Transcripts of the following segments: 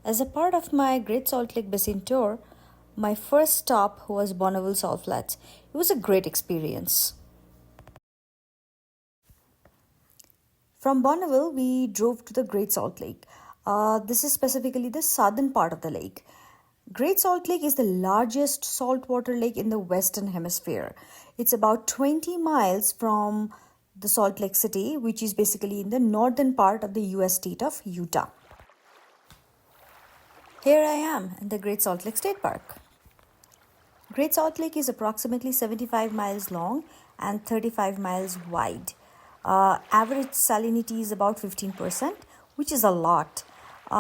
As a part of my Great Salt Lake Basin tour, my first stop was Bonneville Salt Flats. It was a great experience. From Bonneville, we drove to the Great Salt Lake. This is specifically the southern part of the lake. Great Salt Lake is the largest saltwater lake in the Western Hemisphere. It's about 20 miles from the Salt Lake City, which is basically in the northern part of the US state of Utah. Here I am in the Great Salt Lake State Park. Great Salt Lake is approximately 75 miles long and 35 miles wide. Average salinity is about 15%, which is a lot.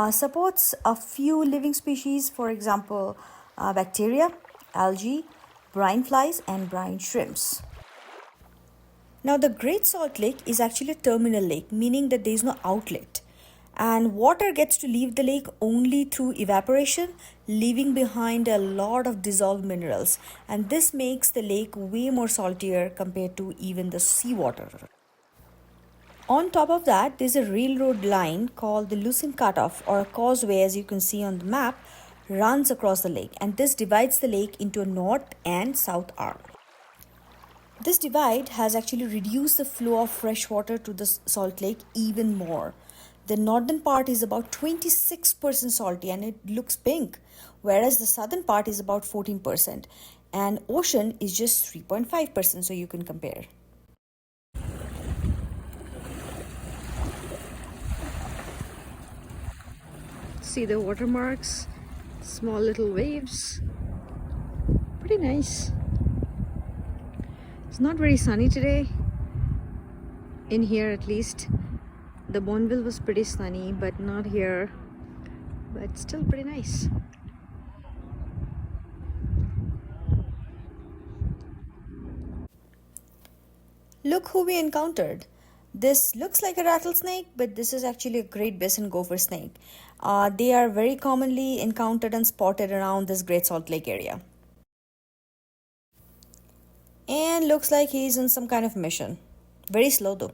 Supports a few living species, for example, bacteria, algae, brine flies, and brine shrimps. Now, the Great Salt Lake is actually a terminal lake, meaning that there is no outlet. And water gets to leave the lake only through evaporation, leaving behind a lot of dissolved minerals. And this makes the lake way more saltier compared to even the seawater. On top of that, there's a railroad line called the Lucin Cutoff, or a causeway, as you can see on the map, runs across the lake. And this divides the lake into a north and south arm. This divide has actually reduced the flow of fresh water to the Salt Lake even more. The northern part is about 26% salty and it looks pink, whereas the southern part is about 14%, and ocean is just 3.5%, so you can compare. See the watermarks, small little waves. Pretty nice. It's not very sunny today, in here at least. The Bonneville was pretty sunny, but not here. But still pretty nice. Look who we encountered. This looks like a rattlesnake, but this is actually a Great Basin gopher snake. They are very commonly encountered and spotted around this Great Salt Lake area. And looks like he's on some kind of mission. Very slow though.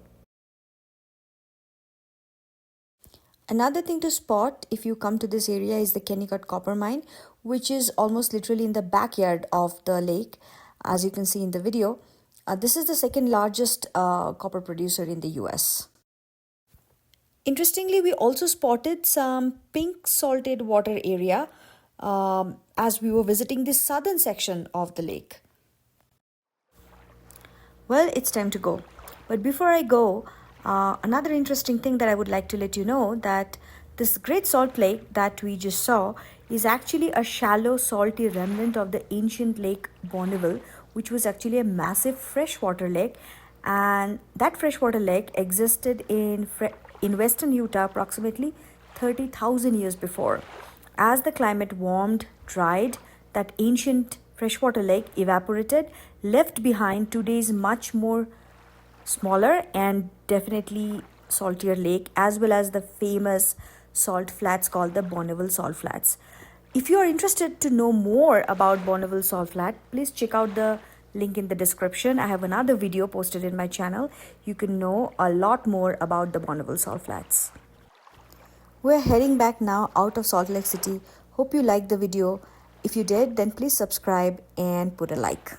Another thing to spot if you come to this area is the Kennecott copper mine, which is almost literally in the backyard of the lake, as you can see in the video. This is the second largest copper producer in the US. Interestingly, we also spotted some pink salted water area as we were visiting the southern section of the lake. Well, it's time to go. But before I go, another interesting thing that I would like to let you know, that this Great Salt Lake that we just saw is actually a shallow salty remnant of the ancient Lake Bonneville, which was actually a massive freshwater lake, and that freshwater lake existed in western Utah approximately 30,000 years before. As the climate warmed, dried, that ancient freshwater lake evaporated, left behind today's much more smaller and definitely saltier lake, as well as the famous salt flats called the Bonneville Salt Flats. If you are interested to know more about Bonneville Salt Flat, please check out the link in the description. I have another video posted in my channel. You can know a lot more about the Bonneville Salt Flats. We're heading back now out of Salt Lake City. Hope you liked the video. If you did, then please subscribe and put a like.